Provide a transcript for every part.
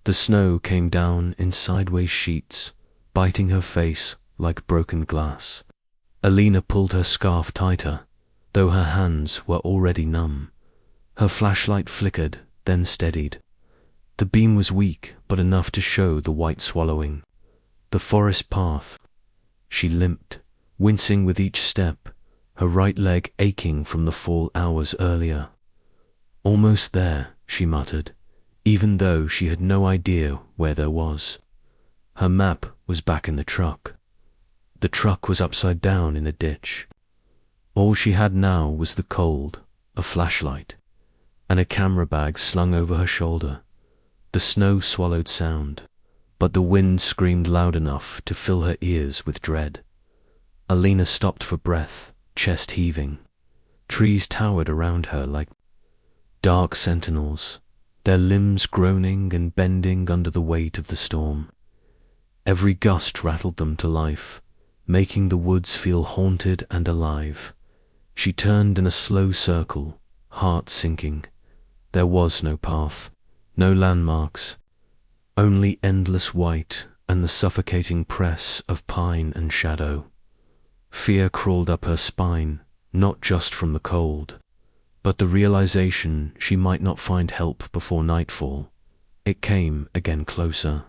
The snow came down in sideways sheets, biting her face like broken glass. Alina pulled her scarf tighter, though her hands were already numb. Her flashlight flickered, then steadied. The beam was weak, but enough to show the white swallowing. The forest path. She limped, wincing with each step, her right leg aching from the fall hours earlier. Almost there, she muttered, even though she had no idea where there was. Her map was back in the truck. The truck was upside down in a ditch. All she had now was the cold, a flashlight, and a camera bag slung over her shoulder. The snow swallowed sound, but the wind screamed loud enough to fill her ears with dread. Alina stopped for breath, chest heaving. Trees towered around her like dark sentinels, their limbs groaning and bending under the weight of the storm. Every gust rattled them to life, making the woods feel haunted and alive. She turned in a slow circle, heart sinking. There was no path, no landmarks, only endless white and the suffocating press of pine and shadow. Fear crawled up her spine, not just from the cold, but the realization she might not find help before nightfall. It came again closer.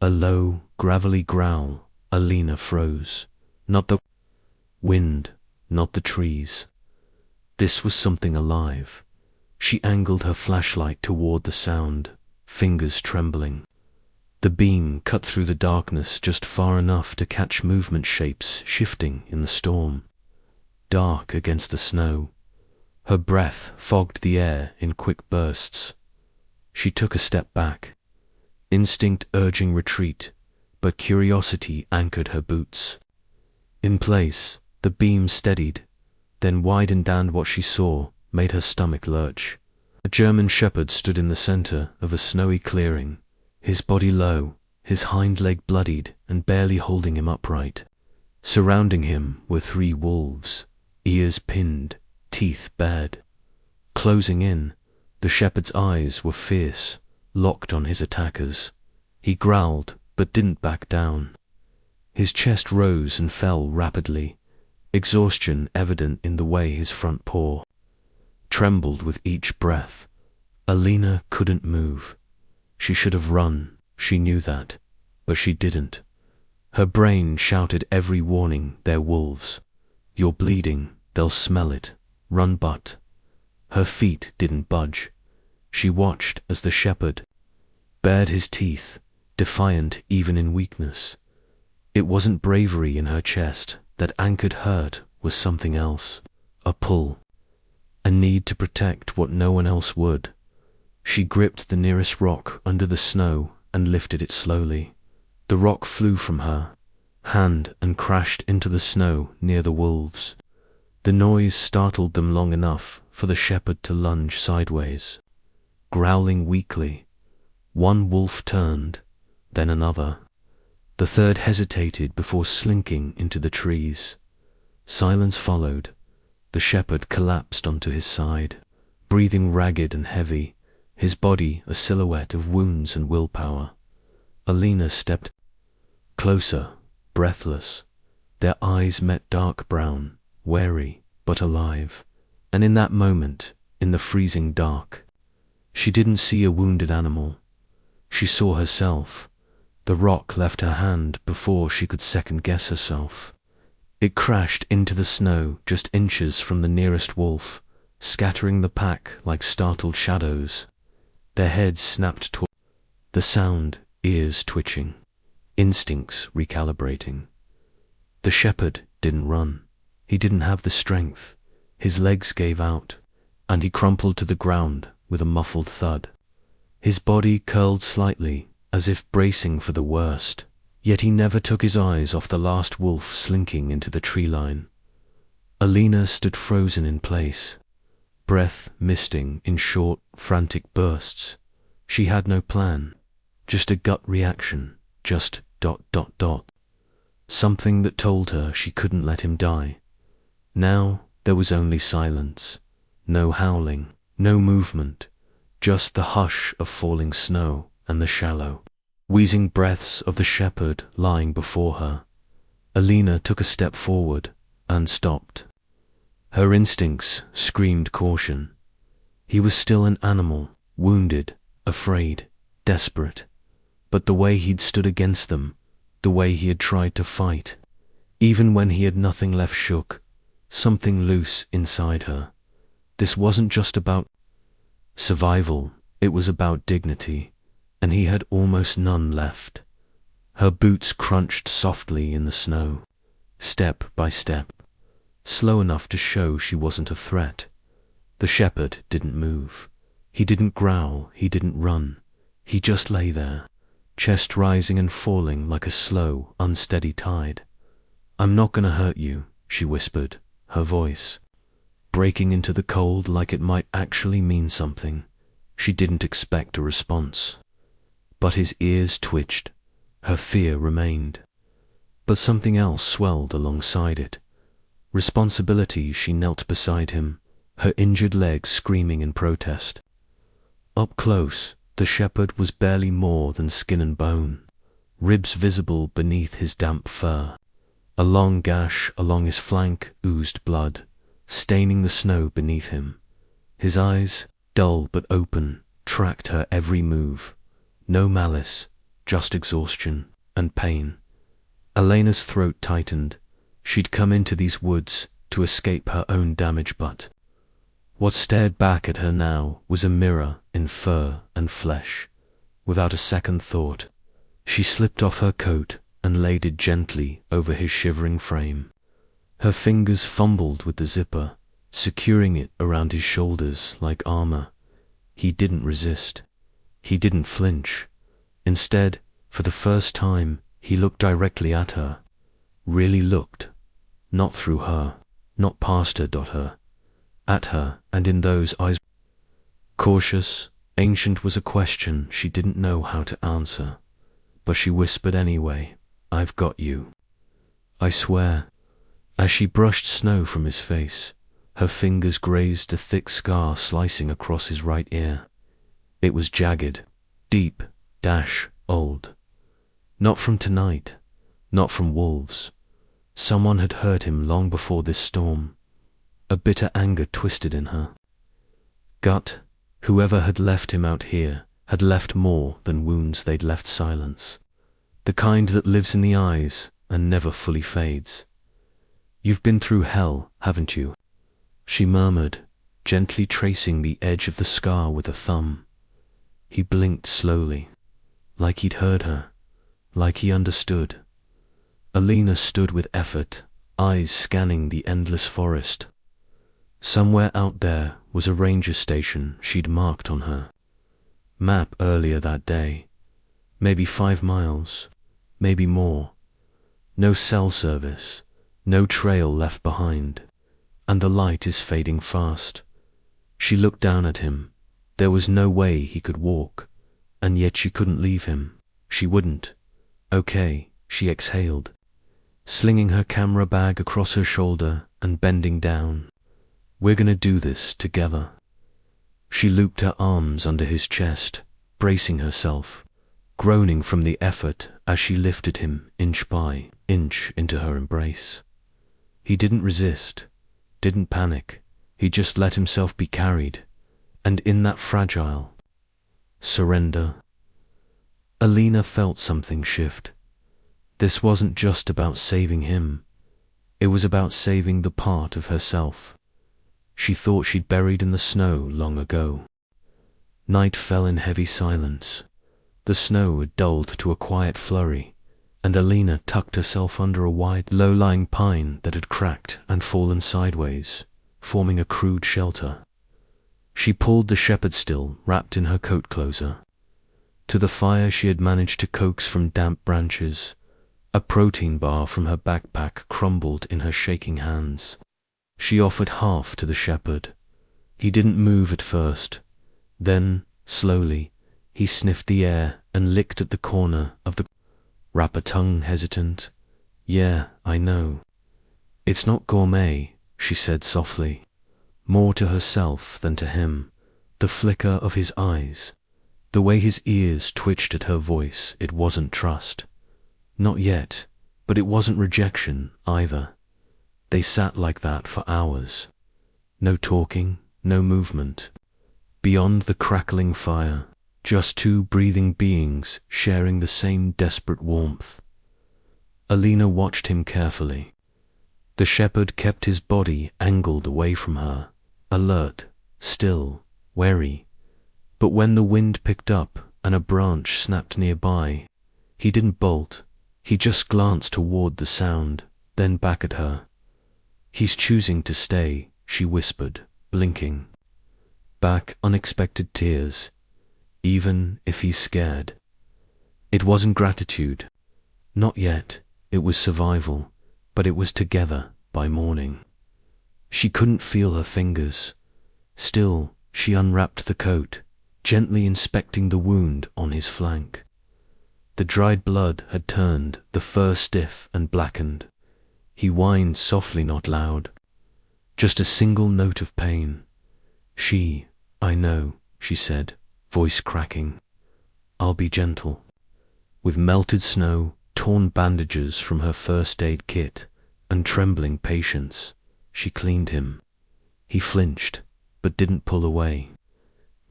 A low, gravelly growl. Alina froze. Not the wind, not the trees. This was something alive. She angled her flashlight toward the sound, fingers trembling. The beam cut through the darkness just far enough to catch movement shapes shifting in the storm, dark against the snow. Her breath fogged the air in quick bursts. She took a step back, instinct urging retreat, but curiosity anchored her boots. In place, the beam steadied, then widened, and what she saw made her stomach lurch. A German shepherd stood in the center of a snowy clearing, his body low, his hind leg bloodied and barely holding him upright. Surrounding him were 3 wolves, ears pinned, teeth bared. Closing in, the shepherd's eyes were fierce, locked on his attackers. He growled, but didn't back down. His chest rose and fell rapidly, exhaustion evident in the way his front paw trembled with each breath. Alina couldn't move. She should have run, she knew that, but she didn't. Her brain shouted every warning. They're wolves. You're bleeding, they'll smell it. Run, but her feet didn't budge. She watched as the shepherd bared his teeth, defiant even in weakness. It wasn't bravery in her chest that anchored hurt, was something else. A pull. A need to protect what no one else would. She gripped the nearest rock under the snow and lifted it slowly. The rock flew from her hand and crashed into the snow near the wolves. The noise startled them long enough for the shepherd to lunge sideways. Growling weakly, one wolf turned, then another. The third hesitated before slinking into the trees. Silence followed. The shepherd collapsed onto his side, breathing ragged and heavy, his body a silhouette of wounds and willpower. Alina stepped closer, breathless. Their eyes met dark brown, wary but alive. And in that moment, in the freezing dark, she didn't see a wounded animal. She saw herself. The rock left her hand before she could second-guess herself. It crashed into the snow just inches from the nearest wolf, scattering the pack like startled shadows. Their heads snapped toward the sound, ears twitching, instincts recalibrating. The shepherd didn't run. He didn't have the strength. His legs gave out, and he crumpled to the ground with a muffled thud. His body curled slightly, as if bracing for the worst. Yet he never took his eyes off the last wolf slinking into the tree line. Alina stood frozen in place, breath misting in short, frantic bursts. She had no plan, just a gut reaction, just ... something that told her she couldn't let him die. Now there was only silence, no howling, no movement, just the hush of falling snow and the shallow, wheezing breaths of the shepherd lying before her. Alina took a step forward and stopped. Her instincts screamed caution. He was still an animal, wounded, afraid, desperate. But the way he'd stood against them, the way he had tried to fight, even when he had nothing left, shook something loose inside her. This wasn't just about survival, it was about dignity, and he had almost none left. Her boots crunched softly in the snow, step by step, slow enough to show she wasn't a threat. The shepherd didn't move. He didn't growl, he didn't run. He just lay there, chest rising and falling like a slow, unsteady tide. "I'm not gonna hurt you," she whispered, her voice breaking into the cold like it might actually mean something. She didn't expect a response. But his ears twitched. Her fear remained. But something else swelled alongside it. Responsibility. She knelt beside him, her injured legs screaming in protest. Up close, the shepherd was barely more than skin and bone, ribs visible beneath his damp fur. A long gash along his flank oozed blood, staining the snow beneath him. His eyes, dull but open, tracked her every move. No malice, just exhaustion and pain. Elena's throat tightened. She'd come into these woods to escape her own damage, but what stared back at her now was a mirror in fur and flesh. Without a second thought, she slipped off her coat and laid it gently over his shivering frame. Her fingers fumbled with the zipper, securing it around his shoulders like armor. He didn't resist. He didn't flinch. Instead, for the first time, he looked directly at her. Really looked. Not through her, not past her, at her, and in those eyes. Cautious, ancient was a question she didn't know how to answer, but she whispered anyway, "I've got you. I swear." As she brushed snow from his face, her fingers grazed a thick scar slicing across his right ear. It was jagged, deep, old. Not from tonight, not from wolves. Someone had hurt him long before this storm. A bitter anger twisted in her. Gut, whoever had left him out here had left more than wounds. They'd left silence. The kind that lives in the eyes and never fully fades. "You've been through hell, haven't you?" she murmured, gently tracing the edge of the scar with a thumb. He blinked slowly, like he'd heard her, like he understood. Alina stood with effort, eyes scanning the endless forest. Somewhere out there was a ranger station she'd marked on her map earlier that day. Maybe 5 miles, maybe more. No cell service, no trail left behind, and the light is fading fast. She looked down at him. There was no way he could walk, and yet she couldn't leave him. She wouldn't. "Okay," she exhaled, slinging her camera bag across her shoulder and bending down. "We're gonna do this together." She looped her arms under his chest, bracing herself, groaning from the effort as she lifted him inch by inch into her embrace. He didn't resist, didn't panic. He just let himself be carried, and in that fragile surrender, Alina felt something shift. This wasn't just about saving him. It was about saving the part of herself she thought she'd buried in the snow long ago. Night fell in heavy silence. The snow had dulled to a quiet flurry, and Alina tucked herself under a wide, low-lying pine that had cracked and fallen sideways, forming a crude shelter. She pulled the shepherd still wrapped in her coat closer. To the fire she had managed to coax from damp branches. A protein bar from her backpack crumbled in her shaking hands. She offered half to the shepherd. He didn't move at first. Then, slowly, he sniffed the air and licked at the corner of the wrapper, tongue hesitant. "Yeah, I know. It's not gourmet," she said softly, more to herself than to him. The flicker of his eyes, The way his ears twitched at her voice, it wasn't trust. Not yet, but it wasn't rejection either. They sat like that for hours. No talking, no movement. Beyond the crackling fire, just two breathing beings sharing the same desperate warmth. Alina watched him carefully. The shepherd kept his body angled away from her, alert, still, wary. But when the wind picked up and a branch snapped nearby, he didn't bolt. He just glanced toward the sound, then back at her. "He's choosing to stay," she whispered, blinking. Back unexpected tears, even if he's scared. It wasn't gratitude. Not yet. It was survival, but it was together by morning. She couldn't feel her fingers. Still, she unwrapped the coat, gently inspecting the wound on his flank. The dried blood had turned, the fur stiff and blackened. He whined softly, not loud. Just a single note of pain. "I know," she said, voice cracking. "I'll be gentle." With melted snow, torn bandages from her first aid kit, and trembling patience, she cleaned him. He flinched, but didn't pull away.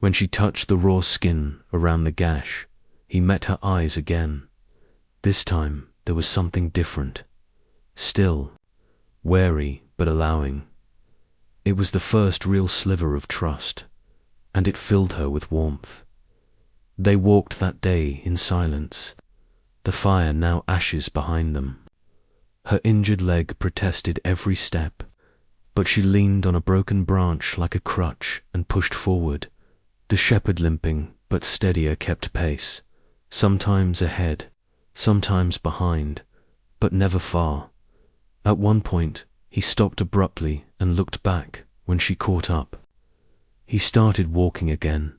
When she touched the raw skin around the gash, he met her eyes again. This time there was something different. Still, wary but allowing. It was the first real sliver of trust, and it filled her with warmth. They walked that day in silence, the fire now ashes behind them. Her injured leg protested every step, but she leaned on a broken branch like a crutch and pushed forward. The shepherd, limping but steadier, kept pace, sometimes ahead, sometimes behind, but never far. At one point, he stopped abruptly and looked back when she caught up. He started walking again.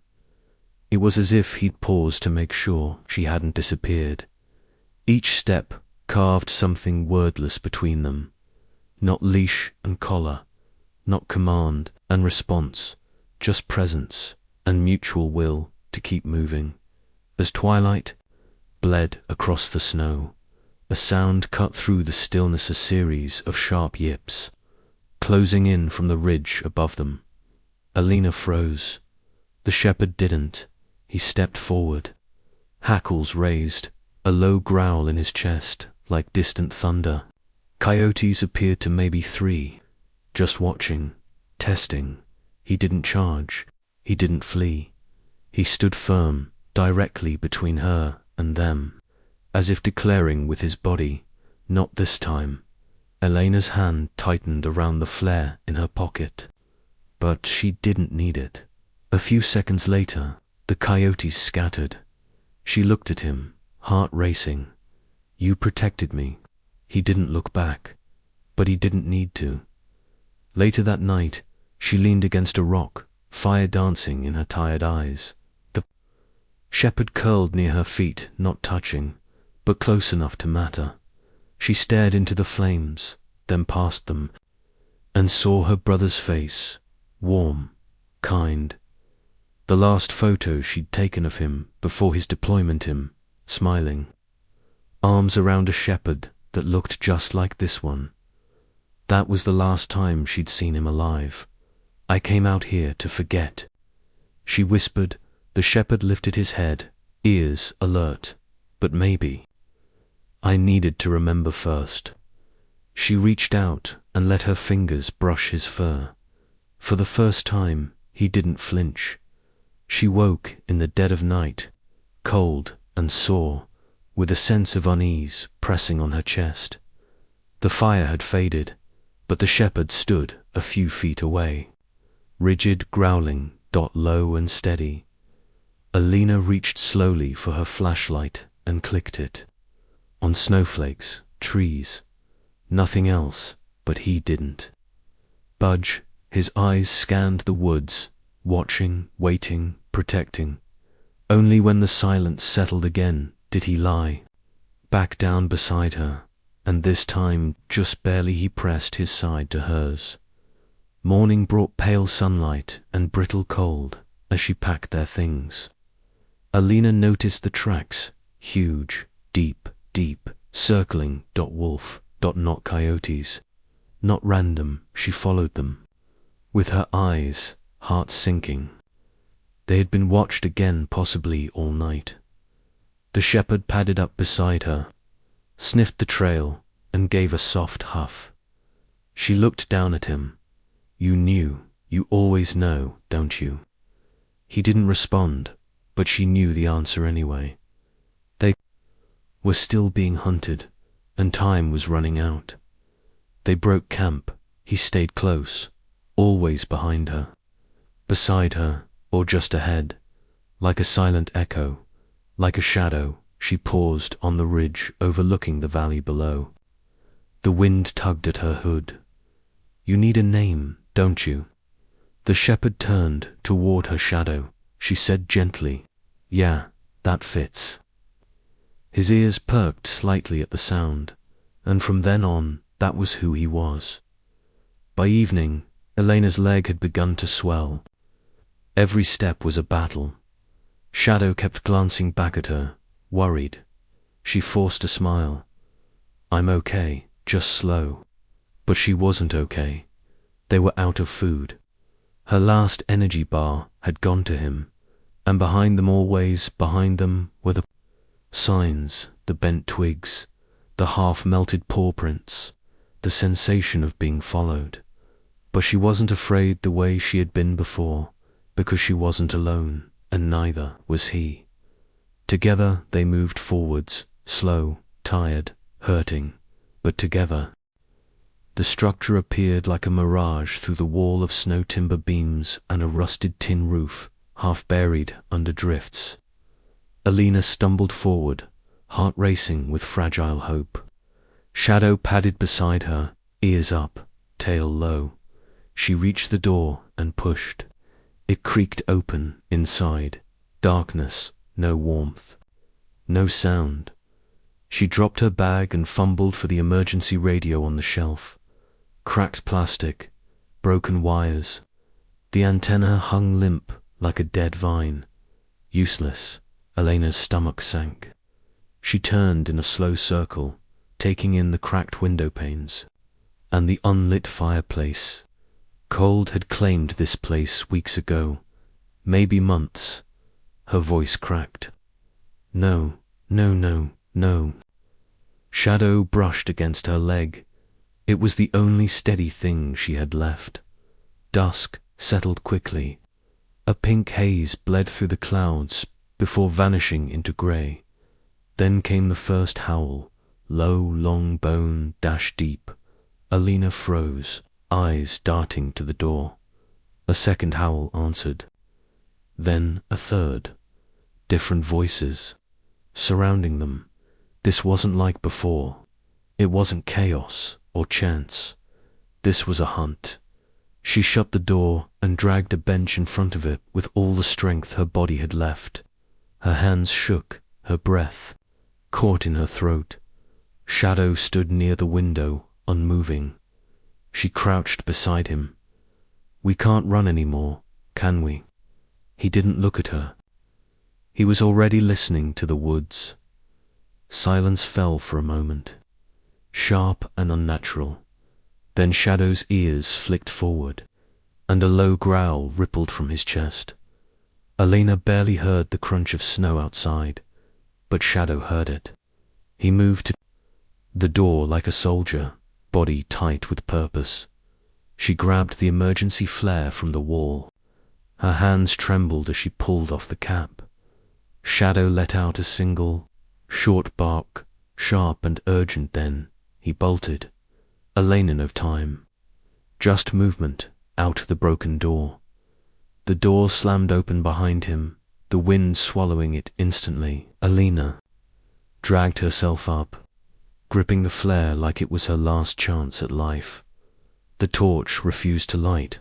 It was as if he'd paused to make sure she hadn't disappeared. Each step carved something wordless between them. Not leash and collar, not command and response, just presence and mutual will to keep moving. As twilight bled across the snow, a sound cut through the stillness, a series of sharp yips, closing in from the ridge above them. Alina froze. The shepherd didn't. He stepped forward, hackles raised, a low growl in his chest, like distant thunder. Coyotes appeared to maybe 3, just watching, testing. He didn't charge. He didn't flee. He stood firm, directly between her and them, as if declaring with his body, "Not this time." Elena's hand tightened around the flare in her pocket, but she didn't need it. A few seconds later, the coyotes scattered. She looked at him, heart racing. "You protected me." He didn't look back, but he didn't need to. Later that night, she leaned against a rock, fire dancing in her tired eyes. The shepherd curled near her feet, not touching, but close enough to matter. She stared into the flames, then past them, and saw her brother's face, warm, kind. The last photo she'd taken of him before his deployment, him, smiling. Arms around a shepherd that looked just like this one. That was the last time she'd seen him alive. "I came out here to forget," she whispered. The shepherd lifted his head, ears alert. "But maybe I needed to remember first." She reached out and let her fingers brush his fur. For the first time, he didn't flinch. She woke in the dead of night, cold and sore, with a sense of unease pressing on her chest. The fire had faded, but the shepherd stood a few feet away, rigid, growling, low and steady. Alina reached slowly for her flashlight and clicked it. On snowflakes, trees, nothing else, but he didn't budge. His eyes scanned the woods, watching, waiting, protecting. Only when the silence settled again did he lie, back down beside her, and this time just barely. He pressed his side to hers. Morning brought pale sunlight and brittle cold as she packed their things. Alina noticed the tracks, huge, deep, circling, wolf, not coyotes. Not random, she followed them. With her eyes, heart sinking. They had been watched again, possibly all night. The shepherd padded up beside her, sniffed the trail, and gave a soft huff. She looked down at him. You knew, you always know, don't you? He didn't respond, but she knew the answer anyway. They were still being hunted, and time was running out. They broke camp. He stayed close, always behind her, beside her, or just ahead, like a silent echo, like a shadow. She paused on the ridge overlooking the valley below. The wind tugged at her hood. You need a name, don't you? The shepherd turned toward her shadow. She said gently, Yeah, that fits. His ears perked slightly at the sound, and from then on, that was who he was. By evening, Elena's leg had begun to swell. Every step was a battle. Shadow kept glancing back at her, worried. She forced a smile. I'm okay, just slow. But she wasn't okay. They were out of food. Her last energy bar had gone to him, and behind them, always behind them, were the signs, the bent twigs, the half-melted paw prints, the sensation of being followed. But she wasn't afraid the way she had been before, because she wasn't alone, and neither was he. Together they moved forwards, slow, tired, hurting, but together. The structure appeared like a mirage through the wall of snow timber beams and a rusted tin roof, half buried under drifts. Alina stumbled forward, heart racing with fragile hope. Shadow padded beside her, ears up, tail low. She reached the door and pushed. It creaked open inside. Darkness, no warmth, no sound. She dropped her bag and fumbled for the emergency radio on the shelf. Cracked plastic, broken wires. The antenna hung limp like a dead vine. Useless. Elena's stomach sank. She turned in a slow circle, taking in the cracked window panes and the unlit fireplace. Cold had claimed this place weeks ago, maybe months. Her voice cracked. No, no, no, no. Shadow brushed against her leg. It was the only steady thing she had left. Dusk settled quickly. A pink haze bled through the clouds before vanishing into grey. Then came the first howl, low, long bone, dash deep. Alina froze, eyes darting to the door. A second howl answered. Then a third. Different voices, surrounding them. This wasn't like before. It wasn't chaos or chance. This was a hunt. She shut the door and dragged a bench in front of it with all the strength her body had left. Her hands shook, her breath caught in her throat. Shadow stood near the window, unmoving. She crouched beside him. We can't run anymore, can we? He didn't look at her. He was already listening to the woods. Silence fell for a moment, sharp and unnatural. Then Shadow's ears flicked forward, and a low growl rippled from his chest. Elena barely heard the crunch of snow outside, but Shadow heard it. He moved to the door like a soldier, body tight with purpose. She grabbed the emergency flare from the wall. Her hands trembled as she pulled off the cap. Shadow let out a single, short bark, sharp and urgent. Then he bolted. A lane of time. Just movement, out the broken door. The door slammed open behind him, the wind swallowing it instantly. Alina dragged herself up, gripping the flare like it was her last chance at life. The torch refused to light.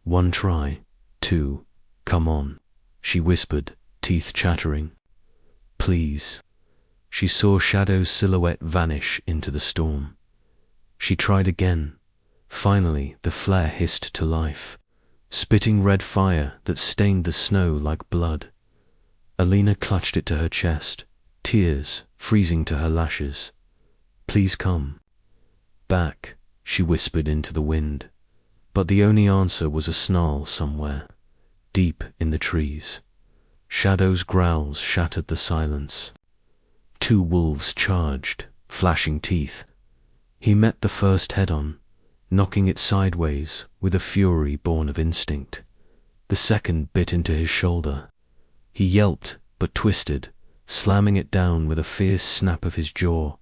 One try, two, come on, she whispered, teeth chattering. Please. She saw Shadow's silhouette vanish into the storm. She tried again. Finally, the flare hissed to life, spitting red fire that stained the snow like blood. Alina clutched it to her chest, tears freezing to her lashes. "Please come back," she whispered into the wind. But the only answer was a snarl somewhere, deep in the trees. Shadow's growls shattered the silence. 2 wolves charged, flashing teeth. He met the first head-on, knocking it sideways with a fury born of instinct. The second bit into his shoulder. He yelped but twisted, slamming it down with a fierce snap of his jaw,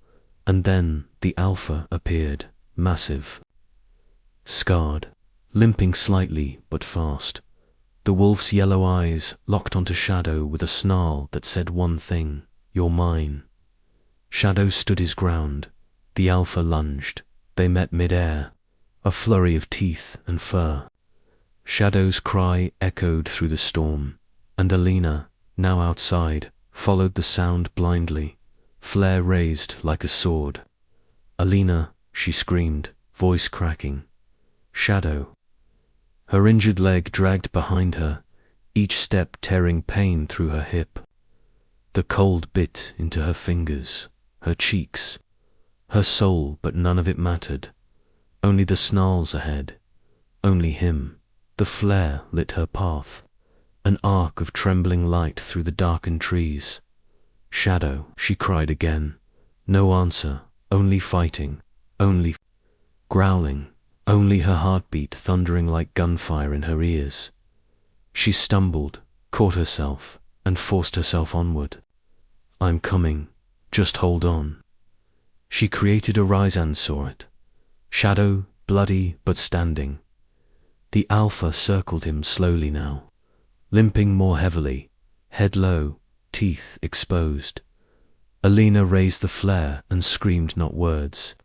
and then the alpha appeared, massive, scarred, limping slightly but fast. The wolf's yellow eyes locked onto Shadow with a snarl that said one thing: "You're mine." Shadow stood his ground. The alpha lunged. They met mid-air, a flurry of teeth and fur. Shadow's cry echoed through the storm, and Alina, now outside, followed the sound blindly, flare raised like a sword. "Alina," she screamed, voice cracking. "Shadow." Her injured leg dragged behind her, each step tearing pain through her hip. The cold bit into her fingers, her cheeks, her soul, but none of it mattered. Only the snarls ahead, only him. The flare lit her path, an arc of trembling light through the darkened trees. "Shadow," she cried again. No answer, only fighting, only growling, only her heartbeat thundering like gunfire in her ears. She stumbled, caught herself, and forced herself onward. "I'm coming, just hold on." She created a rise and saw it. Shadow, bloody but standing. The alpha circled him slowly now, limping more heavily, head low, teeth exposed. Alina raised the flare and screamed not words,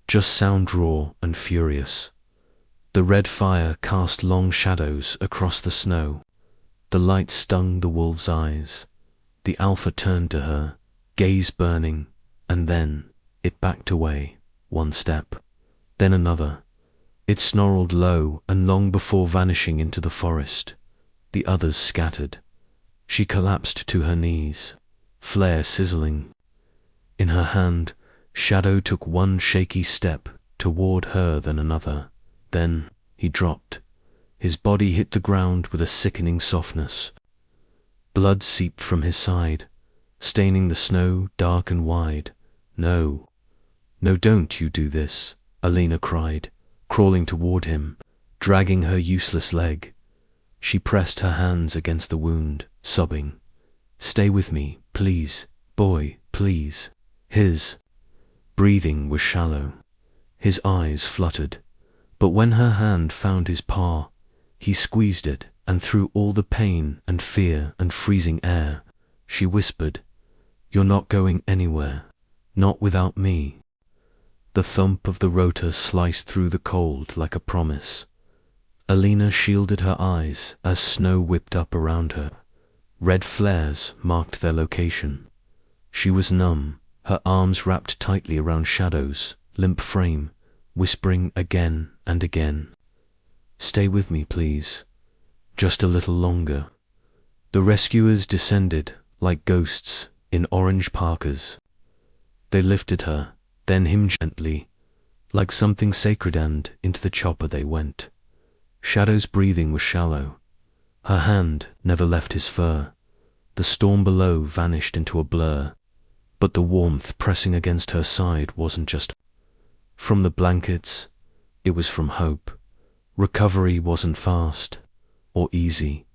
just sound raw and furious. The red fire cast long shadows across the snow. The light stung the wolf's eyes. The alpha turned to her, gaze burning, and then it backed away, 1 step, then another. It snarled low and long before vanishing into the forest. The others scattered. She collapsed to her knees, flare sizzling. In her hand, Shadow took 1 shaky step toward her, then another. Then he dropped. His body hit the ground with a sickening softness. Blood seeped from his side, staining the snow dark and wide. "No, no, don't you do this," Alina cried, crawling toward him, dragging her useless leg. She pressed her hands against the wound, sobbing, "Stay with me, please, boy, please." His breathing was shallow. His eyes fluttered. But when her hand found his paw, he squeezed it, and through all the pain and fear and freezing air, she whispered, "You're not going anywhere, not without me." The thump of the rotor sliced through the cold like a promise. Alina shielded her eyes as snow whipped up around her. Red flares marked their location. She was numb, her arms wrapped tightly around Shadow's limp frame, whispering again and again, "Stay with me, please. Just a little longer." The rescuers descended like ghosts in orange parkas. They lifted her, then him gently, like something sacred, and into the chopper they went. Shadow's breathing was shallow. Her hand never left his fur. The storm below vanished into a blur, but the warmth pressing against her side wasn't just from the blankets, it was from hope. Recovery wasn't fast or easy.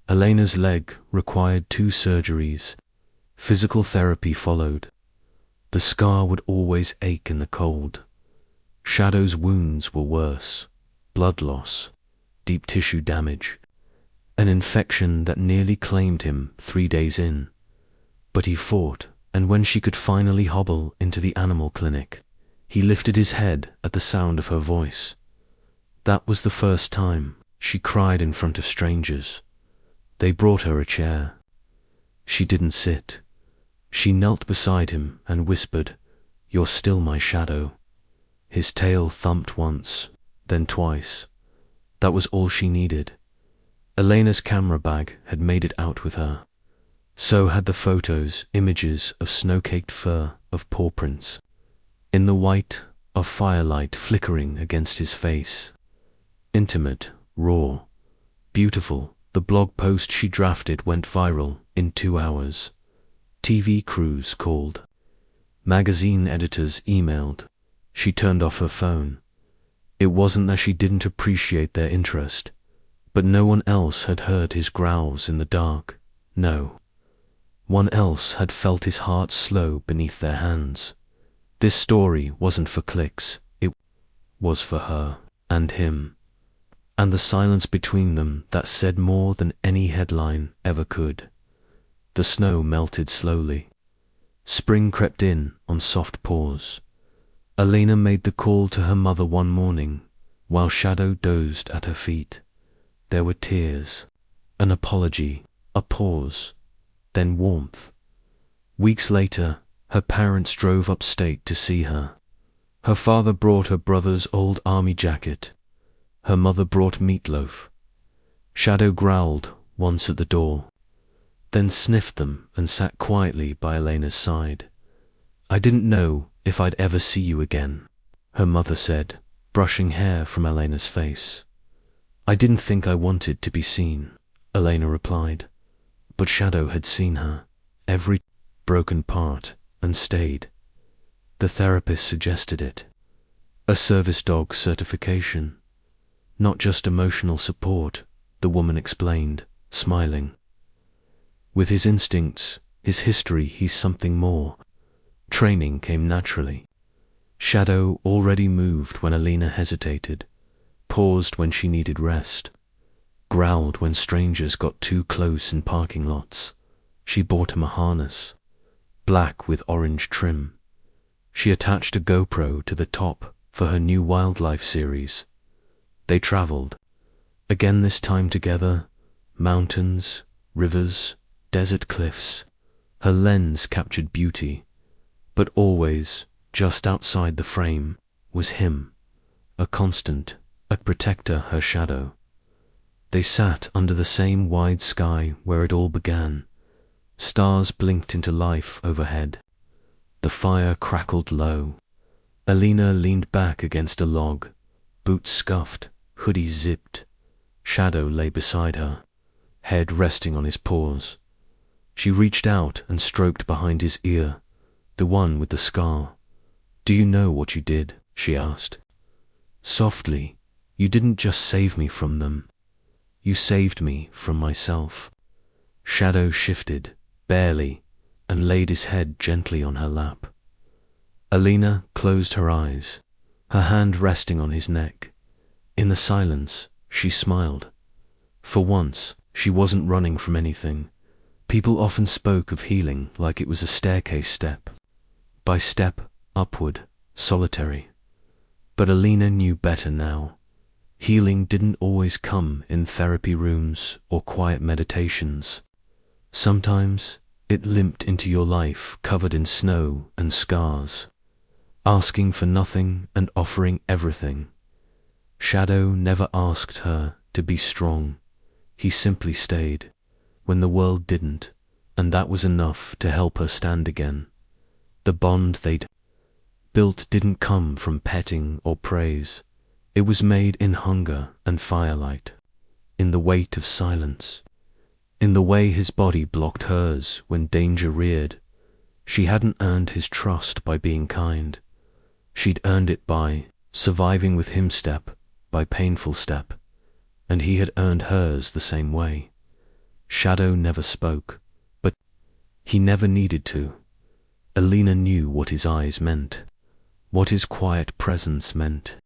Elena's leg required 2 surgeries. Physical therapy followed. The scar would always ache in the cold. Shadow's wounds were worse. Blood loss, deep tissue damage, an infection that nearly claimed him 3 days in. But he fought, and when she could finally hobble into the animal clinic, he lifted his head at the sound of her voice. That was the first time she cried in front of strangers. They brought her a chair. She didn't sit. She knelt beside him and whispered, "You're still my shadow." His tail thumped once, then twice. That was all she needed. Elena's camera bag had made it out with her. So had the photos, images of snow-caked fur, of paw prints, in the white of firelight flickering against his face. Intimate, raw, beautiful. The blog post she drafted went viral in 2 hours. TV crews called. Magazine editors emailed. She turned off her phone. It wasn't that she didn't appreciate their interest, but no one else had heard his growls in the dark. No one else had felt his heart slow beneath their hands. This story wasn't for clicks, it was for her and him, and the silence between them that said more than any headline ever could. The snow melted slowly. Spring crept in on soft paws. Elena made the call to her mother one morning, while Shadow dozed at her feet. There were tears, an apology, a pause, then warmth. Weeks later, her parents drove upstate to see her. Her father brought her brother's old army jacket. Her mother brought meatloaf. Shadow growled once at the door, then sniffed them and sat quietly by Elena's side. "I didn't know if I'd ever see you again," her mother said, brushing hair from Elena's face. "I didn't think I wanted to be seen," Elena replied. But Shadow had seen her, every broken part, and stayed. The therapist suggested it. A service dog certification. Not just emotional support, the woman explained, smiling. With his instincts, his history, he's something more. Training came naturally. Shadow already moved when Elena hesitated, paused when she needed rest, growled when strangers got too close in parking lots. She bought him a harness, black with orange trim. She attached a GoPro to the top for her new wildlife series. They traveled, again this time together, mountains, rivers, desert cliffs. Her lens captured beauty, but always, just outside the frame, was him, a constant, a protector, her shadow. They sat under the same wide sky where it all began. Stars blinked into life overhead. The fire crackled low. Elena leaned back against a log, boots scuffed, hoodie zipped. Shadow lay beside her, head resting on his paws. She reached out and stroked behind his ear, the one with the scar. "Do you know what you did?" she asked. Softly, "You didn't just save me from them. You saved me from myself." Shadow shifted, barely, and laid his head gently on her lap. Elena closed her eyes, her hand resting on his neck. In the silence, she smiled. For once, she wasn't running from anything. People often spoke of healing like it was a staircase, step by step, upward, solitary. But Elena knew better now. Healing didn't always come in therapy rooms or quiet meditations. Sometimes it limped into your life covered in snow and scars, asking for nothing and offering everything. Shadow never asked her to be strong. He simply stayed when the world didn't, and that was enough to help her stand again. The bond they'd built didn't come from petting or praise. It was made in hunger and firelight, in the weight of silence, in the way his body blocked hers when danger reared. She hadn't earned his trust by being kind. She'd earned it by surviving with him step by painful step, and he had earned hers the same way. Shadow never spoke, but he never needed to. Elena knew what his eyes meant, what his quiet presence meant,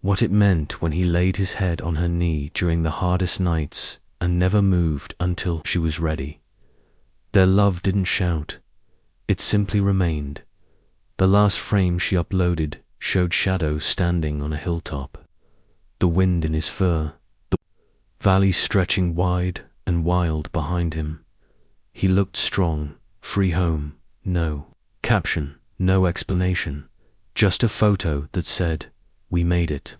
what it meant when he laid his head on her knee during the hardest nights and never moved until she was ready. Their love didn't shout, it simply remained. The last frame she uploaded showed Shadow standing on a hilltop, the wind in his fur, the valley stretching wide and wild behind him. He looked strong, free home, no caption, no explanation, just a photo that said, "We made it."